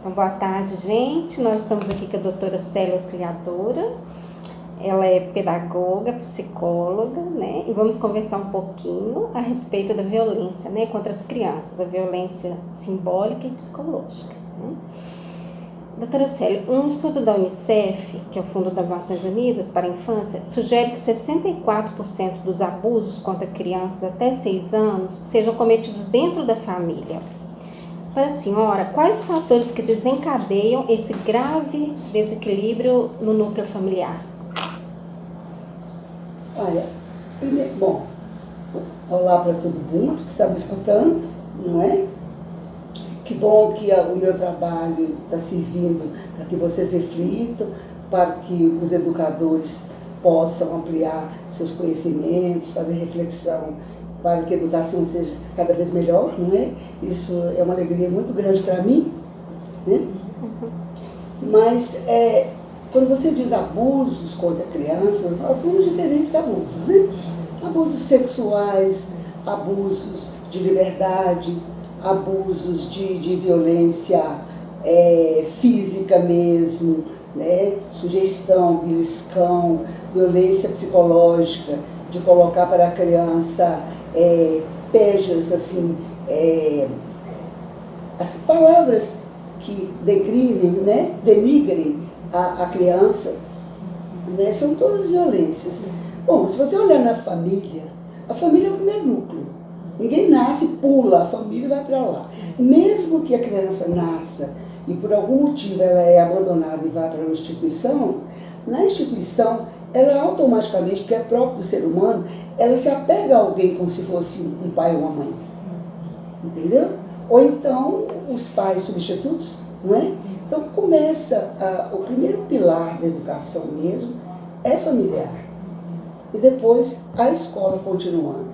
Então, boa tarde, gente. Nós estamos aqui com a doutora Célia Auxiliadora. Ela é pedagoga, psicóloga, né? E vamos conversar um pouquinho a respeito da violência, né, contra as crianças, a violência simbólica e psicológica, né? Doutora Célia, um estudo da Unicef, que é o Fundo das Nações Unidas para a Infância, sugere que 64% dos abusos contra crianças até 6 anos sejam cometidos dentro da família. Para a senhora, quais os fatores que desencadeiam esse grave desequilíbrio no núcleo familiar? Olha, primeiro, bom, olá para todo mundo que está me escutando, não é? Que bom que o meu trabalho está servindo para que vocês reflitam, para que os educadores possam ampliar seus conhecimentos, fazer reflexão, para que a educação seja cada vez melhor, não é? Isso é uma alegria muito grande para mim, né? Mas quando você diz abusos contra crianças, nós temos diferentes abusos, né? Abusos sexuais, abusos de liberdade, abusos de violência física mesmo, né? Sugestão, beliscão, violência psicológica, de colocar para a criança pejas, assim, as palavras que degrinem, né? Denigrem a criança, né? São todas violências. Bom, se você olhar na família, a família é o primeiro núcleo. Ninguém nasce, pula, a família vai para lá. Mesmo que a criança nasça e por algum motivo ela é abandonada e vai para uma instituição, na instituição, ela automaticamente, porque é próprio do ser humano, ela se apega a alguém como se fosse um pai ou uma mãe. Entendeu? Ou então, os pais substitutos, não é? Então, o primeiro pilar da educação mesmo é familiar. E depois, a escola continuando.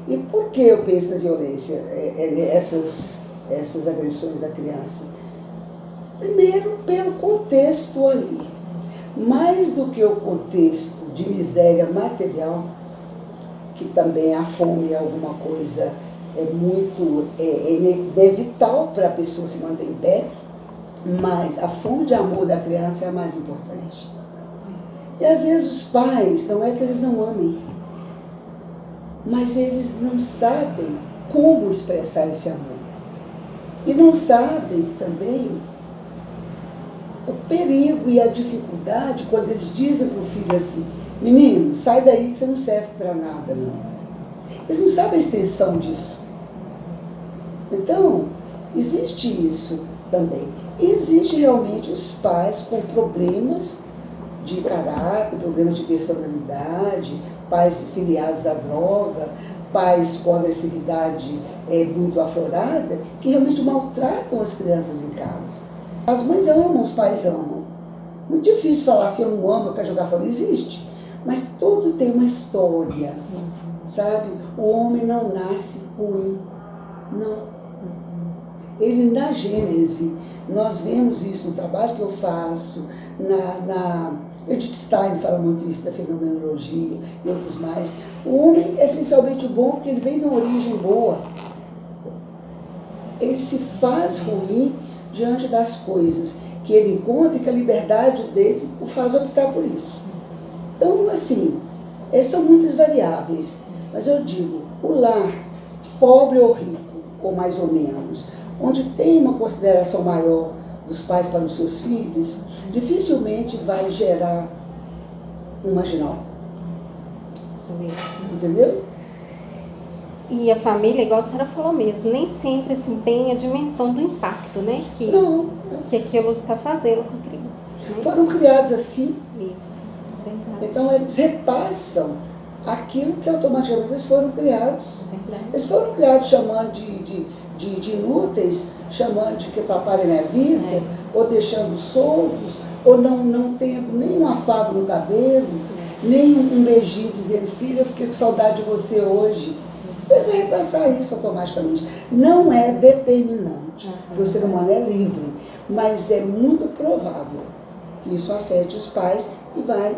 E por que eu penso na violência, essas agressões à criança? Primeiro, pelo contexto ali. Mais do que o contexto de miséria material, que também a fome é alguma coisa é vital para a pessoa se manter em pé, mas a fome de amor da criança é a mais importante. E às vezes os pais, não é que eles não amem, mas eles não sabem como expressar esse amor. E não sabem também o perigo e a dificuldade quando eles dizem para o filho assim: menino, sai daí que você não serve para nada, não. Eles não sabem a extensão disso. Então, existe isso também. E existe realmente os pais com problemas de caráter, problemas de personalidade, pais filiados à droga, pais com agressividade muito aflorada, que realmente maltratam as crianças em casa. As mães amam, os pais amam. Muito difícil falar assim, eu não amo, eu quero jogar fora. Existe, mas tudo tem uma história, sabe? O homem não nasce ruim, não. Ele, na Gênese, nós vemos isso no trabalho que eu faço, Edith Stein fala muito isso da fenomenologia e outros mais. O homem é essencialmente bom porque ele vem de uma origem boa. Ele se faz ruim diante das coisas que ele encontra e que a liberdade dele o faz optar por isso. Então, assim, são muitas variáveis, mas eu digo, o lar, pobre ou rico, ou mais ou menos, onde tem uma consideração maior dos pais para os seus filhos, dificilmente vai gerar um marginal. Isso mesmo. Entendeu? E a família, igual a senhora falou mesmo, nem sempre assim, tem a dimensão do impacto, né? Que aquilo está fazendo com a criança. Né? Foram criados assim. Isso, verdade. Então eles repassam aquilo que automaticamente eles foram criados. Verdade. Eles foram criados chamando de inúteis, chamando de que atrapalham a minha vida, ou deixando soltos, ou não tendo nem um afago no cabelo, nem um beijinho dizendo: filha, eu fiquei com saudade de você hoje. Ele vai repassar isso automaticamente. Não é determinante, porque o ser humano é livre, mas é muito provável que isso afete os pais e vai,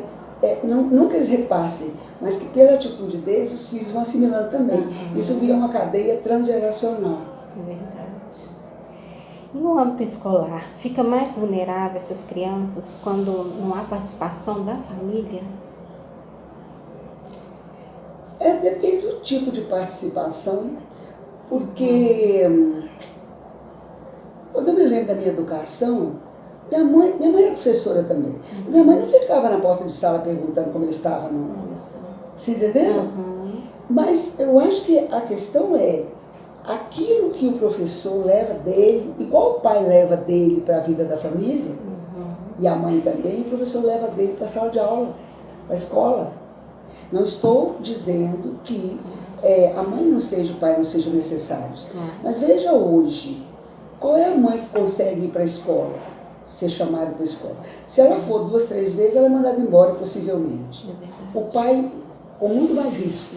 não que eles repassem, mas que pela atitude deles os filhos vão assimilando também. Isso vira uma cadeia transgeracional. É verdade. no âmbito escolar, fica mais vulnerável essas crianças quando não há participação da família? Depende do tipo de participação, porque quando eu me lembro da minha educação, minha mãe era professora também. Minha mãe não ficava na porta de sala perguntando como eu estava, não. Você entendeu? Mas eu acho que a questão é aquilo que o professor leva dele, igual o pai leva dele para a vida da família, e a mãe também, o professor leva dele para a sala de aula, para a escola. Não estou dizendo que a mãe não seja, o pai não sejam necessários. Mas veja hoje, qual é a mãe que consegue ir para a escola, ser chamada para a escola? Se ela for 2, 3 vezes, ela é mandada embora, possivelmente. O pai, com muito mais risco.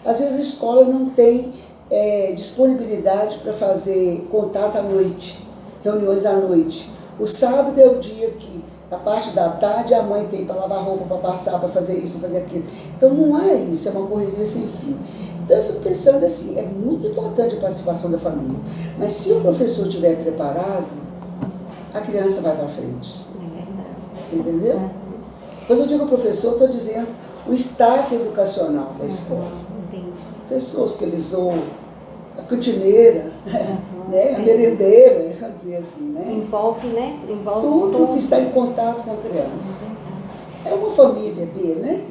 Às vezes a escola não tem disponibilidade para fazer contatos à noite, reuniões à noite. O sábado é o dia que, a parte da tarde, a mãe tem para lavar roupa, para passar, para fazer isso, para fazer aquilo. Então não há isso, é uma correria sem fim. Então eu fico pensando assim, é muito importante a participação da família. Mas se o professor estiver preparado, a criança vai para frente. É verdade. Você entendeu? Quando eu digo professor, estou dizendo o staff educacional da escola. Entendi. Professor, supervisor, a cantineira, né? A merendeira, vamos dizer assim, né? Envolve, né? Envolve Tudo que está em contato com a criança. É uma família B, né?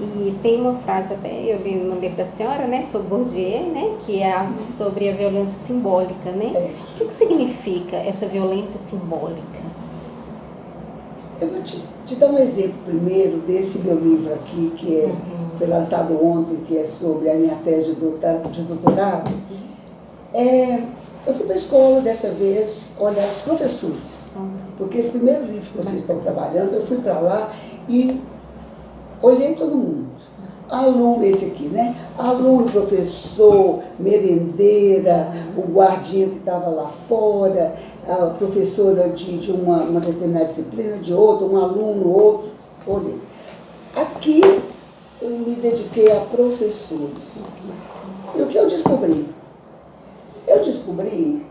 E tem uma frase até, eu li no livro da senhora, né, sobre Bourdieu, né, que é sobre a violência simbólica, né? O que significa essa violência simbólica? Eu vou te dar um exemplo primeiro desse meu livro aqui, que foi lançado ontem, que é sobre a minha tese de doutorado. Eu fui para a escola dessa vez olhar os professores, porque esse primeiro livro que vocês estão trabalhando, eu fui para lá e olhei todo mundo. Aluno, esse aqui, né? Aluno, professor, merendeira, o guardinha que estava lá fora, a professora de uma determinada disciplina, de outra, um aluno, outro. Olhei. Aqui eu me dediquei a professores. E o que eu descobri? Eu descobri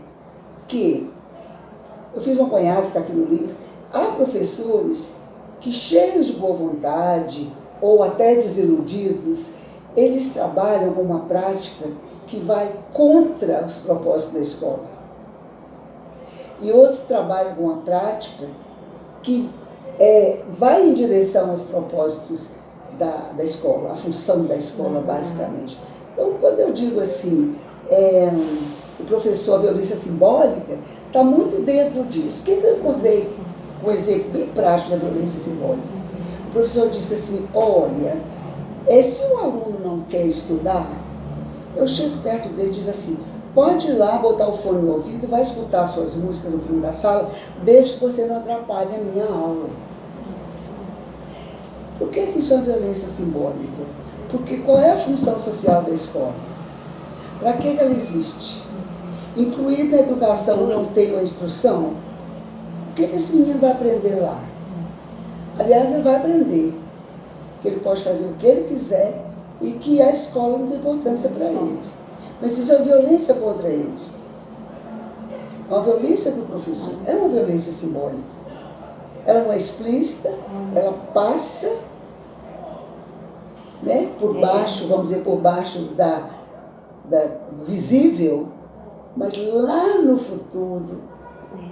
que, eu fiz um apanhado que está aqui no livro, há professores que, cheios de boa vontade, ou até desiludidos, eles trabalham com uma prática que vai contra os propósitos da escola. E outros trabalham com uma prática que vai em direção aos propósitos da escola, a função da escola, basicamente. Então, quando eu digo assim, o professor, a violência simbólica, está muito dentro disso. O que eu encontrei? Um exemplo bem prático da violência simbólica. O professor disse assim, olha, se o aluno não quer estudar, eu chego perto dele e diz assim, pode ir lá, botar o fone no ouvido, vai escutar suas músicas no fundo da sala, desde que você não atrapalhe a minha aula. Por que isso é uma violência simbólica? Porque qual é a função social da escola? Para que ela existe? Incluída a educação, não tem uma instrução? O que esse menino vai aprender lá? Aliás, ele vai aprender que ele pode fazer o que ele quiser e que a escola não tem importância para ele. Mas isso é uma violência contra ele. É uma violência do professor. É uma violência simbólica. Ela não é explícita, ela passa, né, por baixo, vamos dizer, por baixo da visível, mas lá no futuro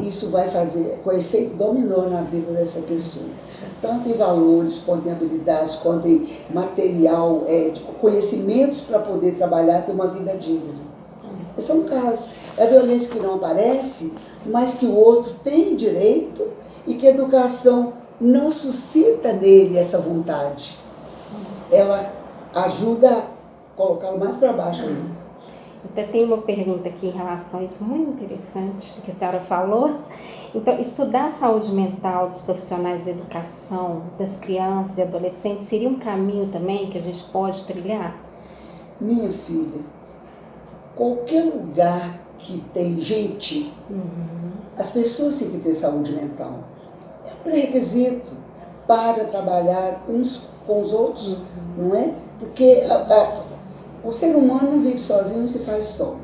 isso vai fazer com efeito dominó na vida dessa pessoa. Tanto em valores, quanto em habilidades, quanto em material, de conhecimentos para poder trabalhar e ter uma vida digna. Esse é um caso. É a violência que não aparece, mas que o outro tem direito e que a educação não suscita nele essa vontade. Ela ajuda a colocá-lo mais para baixo ainda. Até tem uma pergunta aqui em relação a isso, muito interessante, que a senhora falou. Então, estudar a saúde mental dos profissionais da educação, das crianças e adolescentes, seria um caminho também que a gente pode trilhar? Minha filha, qualquer lugar que tem gente, as pessoas têm que ter saúde mental. É um pré-requisito para trabalhar uns com os outros, não é? Porque o ser humano não vive sozinho, não se faz só.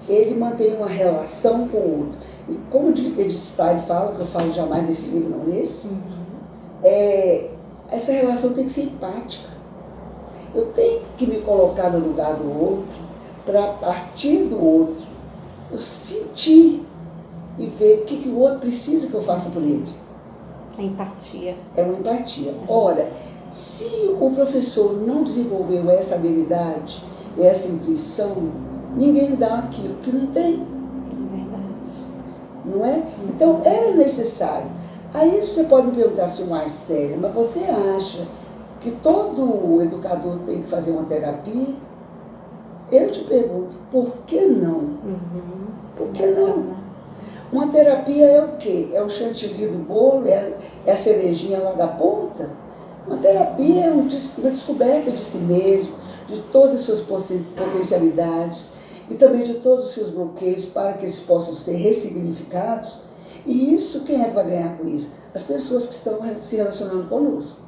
ele mantém uma relação com o outro. E como Edith Stein fala, que eu falo jamais nesse livro, não nesse, essa relação tem que ser empática. Eu tenho que me colocar no lugar do outro, para a partir do outro, eu sentir e ver o que o outro precisa que eu faça por ele. A empatia. É uma empatia. Ora, se o professor não desenvolveu essa habilidade, essa intuição, ninguém dá aquilo que não tem. É verdade. Não é? Então, era necessário. Aí você pode me perguntar assim mais sério, mas você acha que todo educador tem que fazer uma terapia? Eu te pergunto, por que não? Por que não? Uma terapia é o quê? É o chantilly do bolo? É a cerejinha lá da ponta? Uma terapia é uma descoberta de si mesmo, de todas as suas potencialidades e também de todos os seus bloqueios para que eles possam ser ressignificados. E isso, quem é que vai ganhar com isso? As pessoas que estão se relacionando conosco.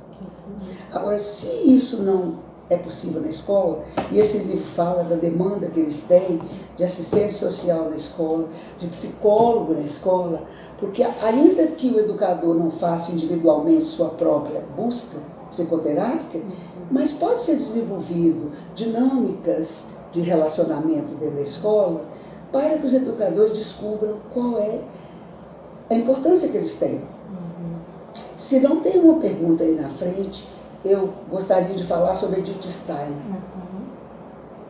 Agora, se isso não é possível na escola, e esse livro fala da demanda que eles têm de assistente social na escola, de psicólogo na escola, porque ainda que o educador não faça individualmente sua própria busca psicoterápica, mas pode ser desenvolvido dinâmicas de relacionamento dentro da escola para que os educadores descubram qual é a importância que eles têm. Se não tem uma pergunta aí na frente, eu gostaria de falar sobre a Edith Stein.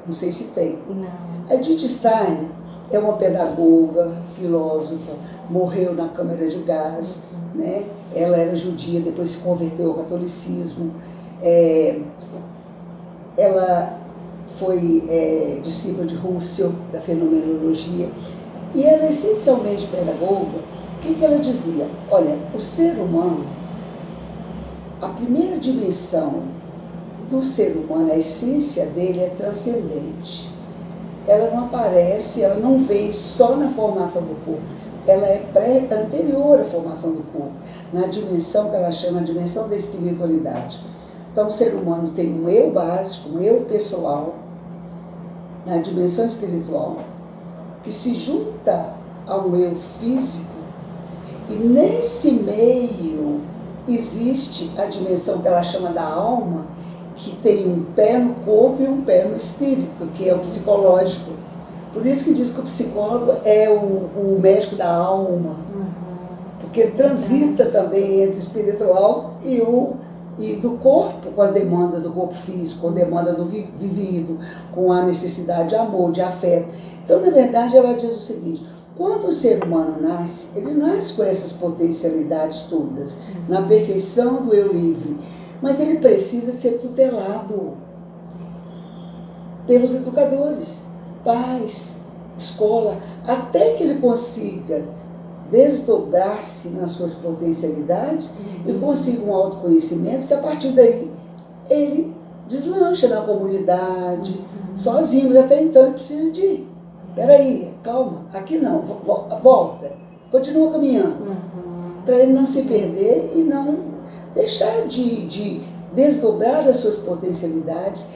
Não sei se tem. Não. A Edith Stein é uma pedagoga, filósofa, morreu na câmara de gás, né? Ela era judia, depois se converteu ao catolicismo. Ela foi discípula de Husserl, da fenomenologia, e ela é essencialmente pedagoga. O que ela dizia? Olha, o ser humano, a primeira dimensão do ser humano, a essência dele é transcendente. Ela não aparece, ela não vem só na formação do corpo, ela é anterior à formação do corpo, na dimensão que ela chama de dimensão da espiritualidade. Então o ser humano tem um eu básico, um eu pessoal, na dimensão espiritual, que se junta a um eu físico, e nesse meio existe a dimensão que ela chama da alma, que tem um pé no corpo e um pé no espírito, que é o psicológico. Por isso que diz que o psicólogo é o médico da alma, porque ele transita também entre o espiritual e do corpo, com as demandas do corpo físico, com a demanda do vivido, com a necessidade de amor, de afeto. Então, na verdade, ela diz o seguinte: quando o ser humano nasce, ele nasce com essas potencialidades todas, na perfeição do eu livre, mas ele precisa ser tutelado pelos educadores, pais, escola, até que ele consiga desdobrar-se nas suas potencialidades e consiga um autoconhecimento que a partir daí ele deslancha na comunidade, sozinho, mas até então ele precisa de peraí, calma, aqui não, volta, continua caminhando, para ele não se perder e não deixar de desdobrar as suas potencialidades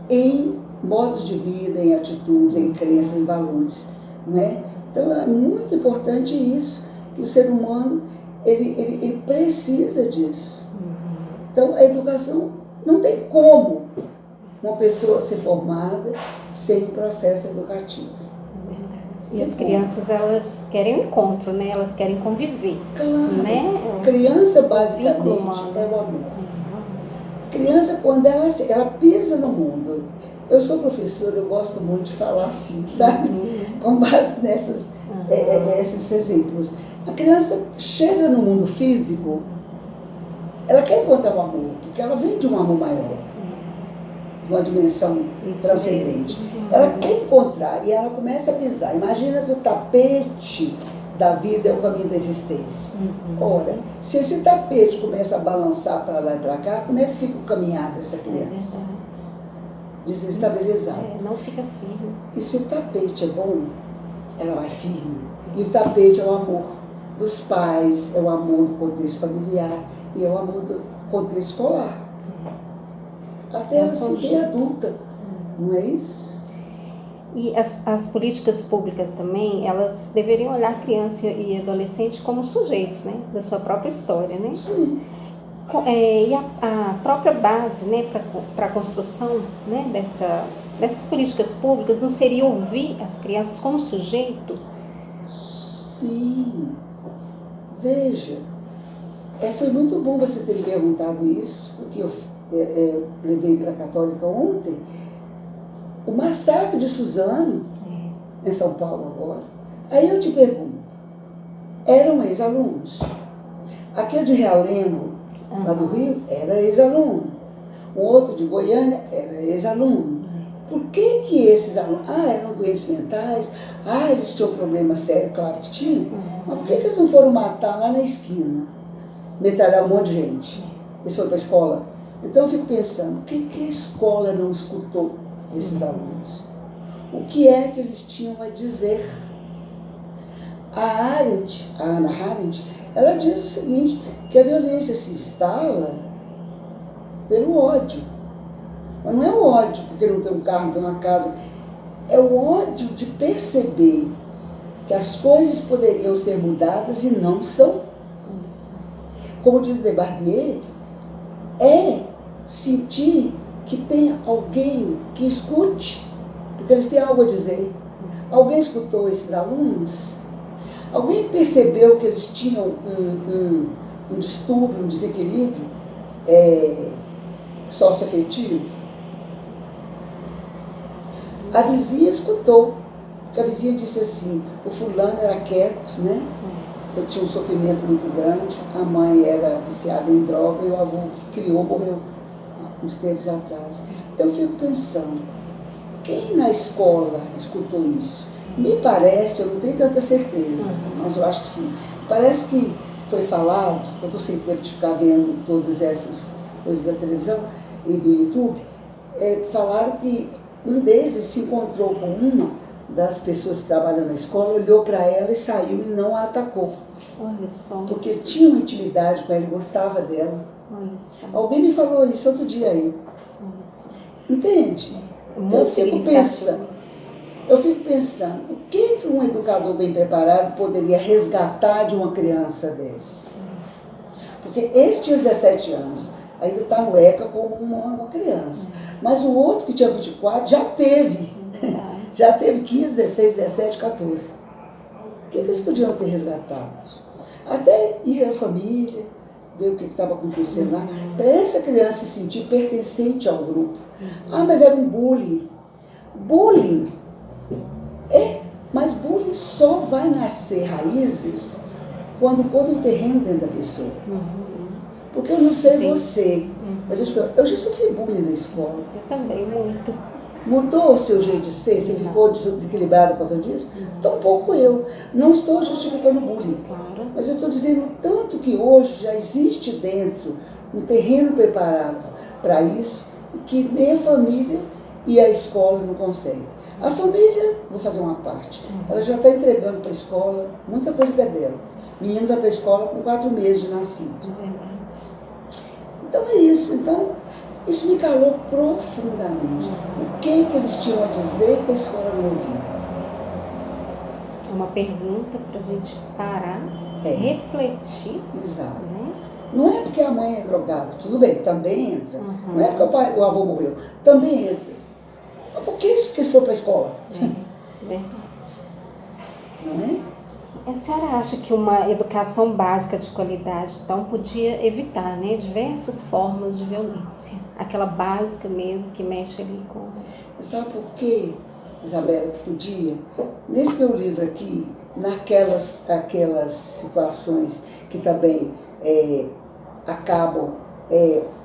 em modos de vida, em atitudes, em crenças, em valores, não é? Então é muito importante isso, que o ser humano, ele precisa disso. Então a educação, não tem como uma pessoa ser formada sem processo educativo. E as crianças, elas querem o encontro, né? Elas querem conviver. Claro. Né? Criança, basicamente, é o amor. Criança, quando ela pisa no mundo. Eu sou professora, eu gosto muito de falar assim, sabe? Com base nesses exemplos. A criança chega no mundo físico, ela quer encontrar o amor, porque ela vem de um amor maior, de uma dimensão transcendente. Ela quer encontrar e ela começa a pisar. Imagina que o tapete da vida é o caminho da existência. Ora, se esse tapete começa a balançar para lá e para cá, como é que fica o caminhar dessa criança? Desestabilizado. Não fica firme. E se o tapete é bom, ela vai firme. E o tapete é o amor dos pais, é o amor do contexto familiar e é o amor do contexto escolar. Até ela se ver adulta, não é isso? E as políticas públicas também, elas deveriam olhar a criança e adolescente como sujeitos, né, da sua própria história, né? Sim. E a própria base, né, para a construção, né, dessas políticas públicas não seria ouvir as crianças como sujeito? Sim. Veja, foi muito bom você ter me perguntado isso, porque eu levei para a Católica ontem o massacre de Suzano, em São Paulo agora. Aí eu te pergunto, eram ex-alunos? Aquele de Realengo, lá do Rio, era ex-aluno. O outro de Goiânia era ex-aluno. Por que esses alunos... eram doentes mentais, eles tinham problema sério, claro que tinham. Mas por que eles não foram matar lá na esquina? Metralhar um monte de gente? Eles foram para a escola? Então eu fico pensando, por que a escola não escutou esses alunos? O que é que eles tinham a dizer? A Hannah Arendt, ela diz o seguinte, que a violência se instala pelo ódio. Mas não é o ódio porque não tem um carro, não tem uma casa. É o ódio de perceber que as coisas poderiam ser mudadas e não são. Como diz de Barbier, é sentir que tem alguém que escute, porque eles têm algo a dizer. Alguém escutou esses alunos? Alguém percebeu que eles tinham um distúrbio, um desequilíbrio socioafetivo? A vizinha escutou, porque a vizinha disse assim, o fulano era quieto, né? Ele tinha um sofrimento muito grande, a mãe era viciada em droga e o avô que criou morreu uns tempos atrás. Eu fico pensando, quem na escola escutou isso? Me parece, eu não tenho tanta certeza, mas eu acho que sim. Parece que foi falado, eu estou sem tempo de ficar vendo todas essas coisas da televisão e do YouTube, falaram que um deles se encontrou com uma das pessoas que trabalham na escola, olhou para ela e saiu e não a atacou. Olha só. Porque tinha uma intimidade com ela, ele gostava dela. Olha só. Alguém me falou isso outro dia aí. Olha só. Entende? Muito significativo. Eu fico pensando, o que um educador bem preparado poderia resgatar de uma criança dessa? Porque esse tinha 17 anos, ainda está no ECA como uma criança. Mas o outro que tinha 24 já teve. Já teve 15, 16, 17, 14. O que eles podiam ter resgatado? Até ir à família, ver o que estava acontecendo lá, para essa criança se sentir pertencente ao grupo. Mas era um bullying. Bullying mas bullying só vai nascer raízes quando um terreno dentro da pessoa. Porque eu não sei você, mas eu já sofri bullying na escola. Eu também, muito. Mudou o seu jeito de ser? Você ficou desequilibrada por causa disso? Tampouco eu. Não estou justificando o bullying. Claro. Mas eu estou dizendo tanto que hoje já existe dentro um terreno preparado para isso, que nem a família e a escola não conseguem. A família, vou fazer uma parte, ela já está entregando para a escola muita coisa que é dela. Menino vai para a escola com 4 meses de nascido. Então é isso. Então, isso me calou profundamente. O que eles tinham a dizer que a escola não ouvia? É uma pergunta para a gente parar, refletir. Exato. Né? Não é porque a mãe é drogada, tudo bem, também entra. Não é porque o avô morreu, também entra. Mas por que isso que eles foram para a escola? Verdade. Não é? A senhora acha que uma educação básica de qualidade, então, podia evitar, né, diversas formas de violência? Aquela básica mesmo que mexe ali com... Sabe por quê, Isabela, que podia? Nesse meu livro aqui, aquelas situações que também acabam,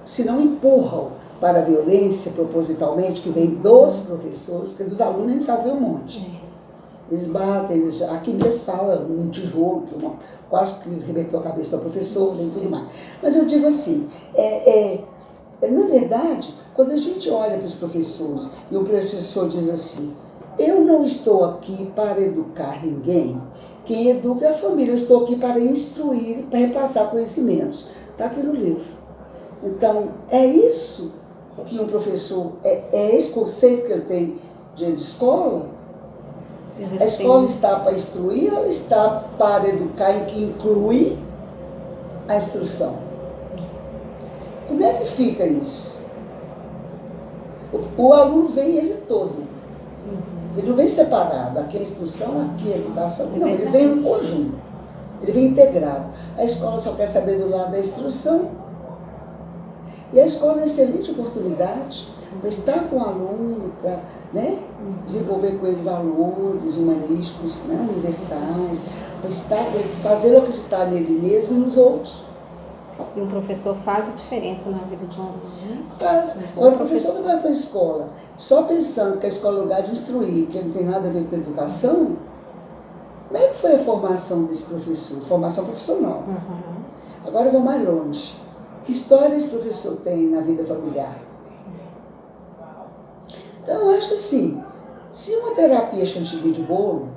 se não empurram para a violência propositalmente, que vem dos professores, porque dos alunos a gente sabe ver um monte. Eles batem, aqui mesmo fala um tijolo, que quase que arrebentou a cabeça da professora e tudo mais. Mas eu digo assim, na verdade, quando a gente olha para os professores e o professor diz assim, eu não estou aqui para educar ninguém, quem educa é a família, eu estou aqui para instruir, para repassar conhecimentos. Está aqui no livro. Então, é isso que um professor, esse conceito que ele tem de escola, A escola está para instruir ou está para educar e que inclui a instrução? Como é que fica isso? O aluno vem ele todo. Ele não vem separado. Aqui é a instrução, aqui é a educação. Não, ele vem em conjunto. Ele vem integrado. A escola só quer saber do lado da instrução. E a escola é uma excelente oportunidade para estar com o aluno, para, né, desenvolver com ele valores humanísticos, né, universais, para fazer acreditar nele mesmo e nos outros. E um professor faz a diferença na vida de um aluno, né? Faz. Agora, o professor não vai para a escola só pensando que a escola é lugar de instruir, que não tem nada a ver com educação. Como é que foi a formação desse professor? Formação profissional. Agora eu vou mais longe. Que história esse professor tem na vida familiar? Então, eu acho assim, se uma terapia chantilly de bolo,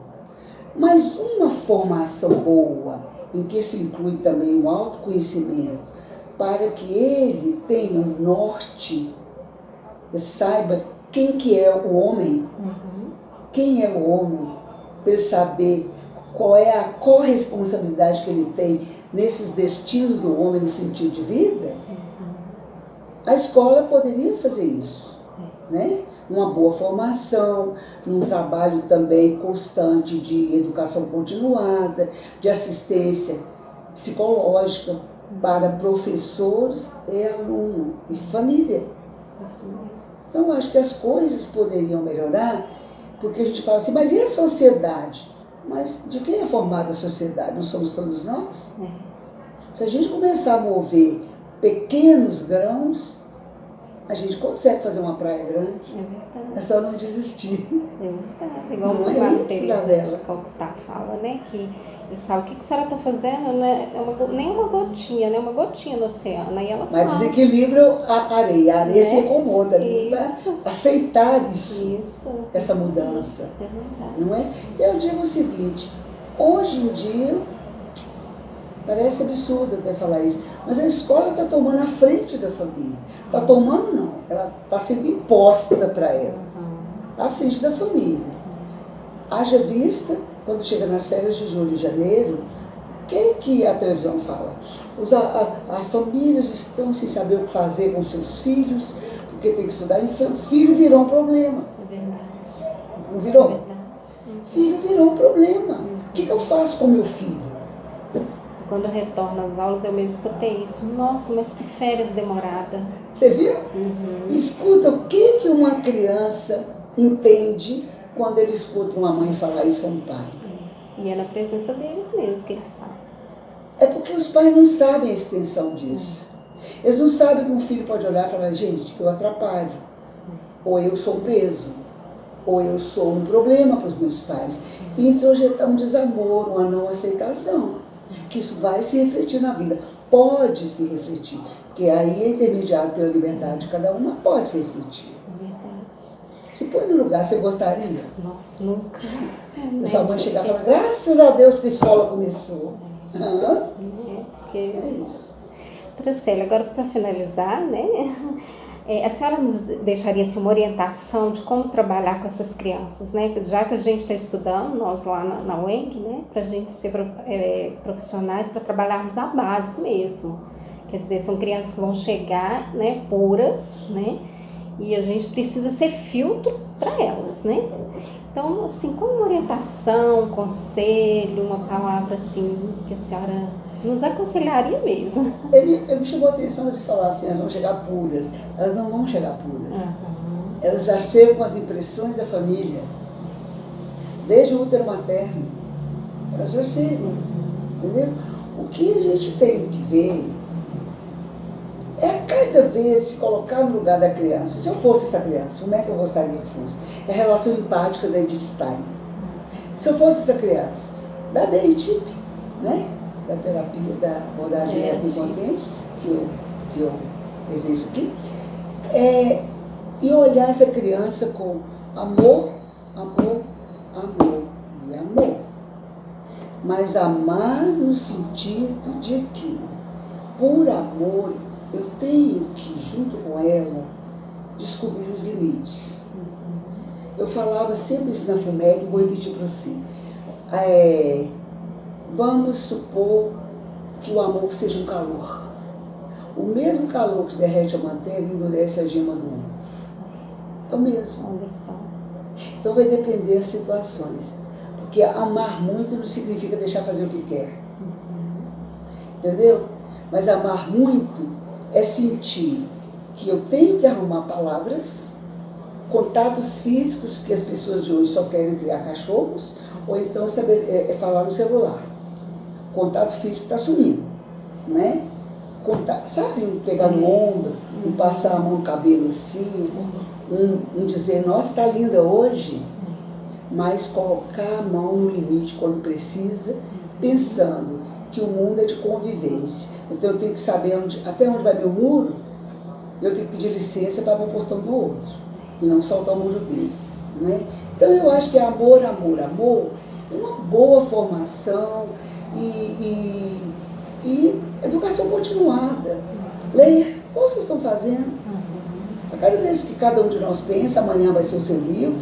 mas uma formação boa, em que se inclui também o autoconhecimento, para que ele tenha um norte, saiba quem que é o homem, quem é o homem, para ele saber qual é a corresponsabilidade que ele tem nesses destinos do homem no sentido de vida, a escola poderia fazer isso, né? Uma boa formação, num trabalho também constante de educação continuada, de assistência psicológica para professores e alunos e família. Então, acho que as coisas poderiam melhorar, porque a gente fala assim, mas e a sociedade? Mas de quem é formada a sociedade? Não somos todos nós? Se a gente começar a mover pequenos grãos, a gente consegue fazer uma praia grande. É verdade. É só não desistir. É verdade. Igual Não a é Maria isso, Teresa Isabela? de Calcutá fala, né? Que eles falam, o que a senhora está fazendo? Não é nem uma gotinha, né? Uma gotinha no oceano. Aí ela Mas fala. desequilíbrio a areia. A areia se Né? incomoda ali para aceitar Isso. essa mudança. É verdade. Não é? Eu digo o seguinte, hoje em dia, parece absurdo até falar isso, mas a escola está tomando a frente da família. Está tomando não, ela está sendo imposta para ela, à frente da família. Haja vista, quando chega nas férias de julho e janeiro, quem que a televisão fala? As famílias estão sem saber o que fazer com seus filhos, porque tem que estudar, e o filho virou um problema. É verdade. Não virou? É verdade. Filho virou um problema. O que eu faço com meu filho? Quando eu retorno às aulas, eu mesmo escutei isso. Nossa, mas que férias demorada. Você viu? Escuta o que uma criança entende quando ele escuta uma mãe falar isso a um pai. E é na presença deles mesmo que eles falam. É porque os pais não sabem a extensão disso. Eles não sabem que um filho pode olhar e falar, gente, eu atrapalho. Ou eu sou um peso. Ou eu sou um problema para os meus pais. E introjetar um desamor, uma não aceitação. Que isso vai se refletir na vida. Pode se refletir. Porque aí é intermediado pela liberdade de cada um, mas pode se refletir. É verdade. Se põe no lugar, você gostaria? Nossa, nunca. Essa mãe chegar e falar, graças a Deus que a escola começou. Porque... É isso. Doutora Célia, agora para finalizar, né? A senhora nos deixaria assim, uma orientação de como trabalhar com essas crianças, né? Já que a gente está estudando, nós lá na UENG, né? Para a gente ser profissionais, para trabalharmos a base mesmo. Quer dizer, são crianças que vão chegar, né, puras, né? E a gente precisa ser filtro para elas, né? Então, assim, como uma orientação, um conselho, uma palavra assim, que a senhora nos aconselharia mesmo? Ele me chamou a atenção de falar assim, elas vão chegar puras. Elas não vão chegar puras. Elas já chegam com as impressões da família. Desde o útero materno. Elas já chegam. Entendeu? O que a gente tem que ver é a cada vez se colocar no lugar da criança. Se eu fosse essa criança, como é que eu gostaria que fosse? É a relação empática da Edith Stein. Se eu fosse essa criança, da DEITIP, né? Da terapia, da abordagem inconsciente, que eu exerço aqui, e olhar essa criança com amor, amor, amor e amor. Mas amar no sentido de que, por amor, eu tenho que, junto com ela, descobrir os limites. eu falava sempre isso na FUMEC, vou repetir para você. Vamos supor que o amor seja um calor. O mesmo calor que derrete a manteiga endurece a gema do ovo. É o mesmo. Olha só. Então vai depender das situações. Porque amar muito não significa deixar fazer o que quer. Entendeu? Mas amar muito é sentir que eu tenho que arrumar palavras, contatos físicos, que as pessoas de hoje só querem criar cachorros, ou então saber falar no celular. Contato físico está sumindo, né? Sabe, um pegar no ombro, um passar a mão no cabelo assim, um dizer, nossa, está linda hoje, mas colocar a mão no limite quando precisa, pensando que o mundo é de convivência. Então eu tenho que saber até onde vai meu muro, eu tenho que pedir licença para abrir o portão do outro, e não soltar o muro dele. Né? Então eu acho que amor, amor, amor é uma boa formação e educação continuada. Leia, como vocês estão fazendo? A cada vez que cada um de nós pensa, amanhã vai ser o seu livro,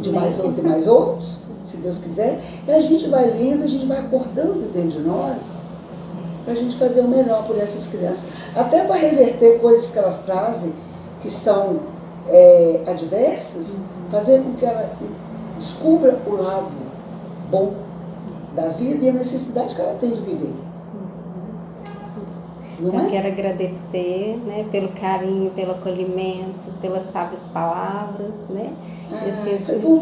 de mais outro e mais outros, se Deus quiser, e a gente vai lendo, a gente vai acordando dentro de nós, para a gente fazer o melhor por essas crianças. Até para reverter coisas que elas trazem, que são adversas, fazer com que ela descubra o lado bom da vida e a necessidade que ela tem de viver. Então, eu quero agradecer, né, pelo carinho, pelo acolhimento, pelas sábias palavras, né?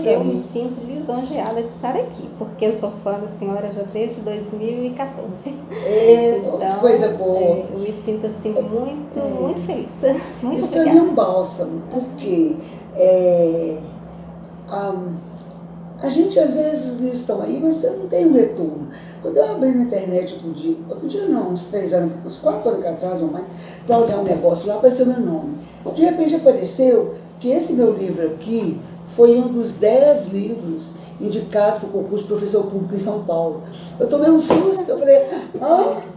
Eu me sinto lisonjeada de estar aqui, porque eu sou fã da senhora já desde 2014. Então, coisa boa. Eu me sinto assim muito feliz. Muito isso para mim é um bálsamo, porque a gente, às vezes, os livros estão aí, mas você não tem um retorno. Quando eu abri na internet outro dia não, uns 3 anos, uns 4 anos atrás ou mais, para olhar um negócio lá, apareceu meu nome. De repente apareceu que esse meu livro aqui foi um dos 10 livros indicados para o concurso de professor público em São Paulo. Eu tomei um susto, eu falei,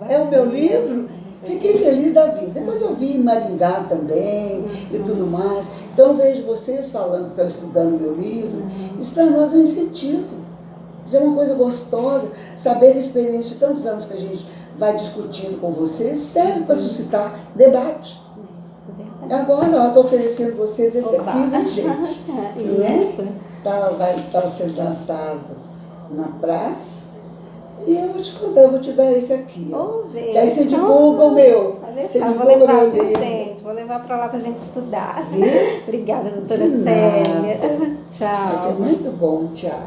é o meu livro? Fiquei feliz da vida. Depois eu vi em Maringá também e tudo mais. Então eu vejo vocês falando que estão estudando meu livro. Isso para nós é um incentivo. Isso é uma coisa gostosa. Saber a experiência de tantos anos que a gente vai discutindo com vocês serve para suscitar debate. Agora, eu estou oferecendo vocês esse aqui, né, gente? Não é? Vai estar sendo lançado na praça. E eu vou te contar, eu vou te dar esse aqui. E aí você divulga o meu. Você divulga vou levar para gente, vou levar para lá para a gente estudar. Obrigada, doutora Célia. Tchau. Vai ser muito bom, tchau.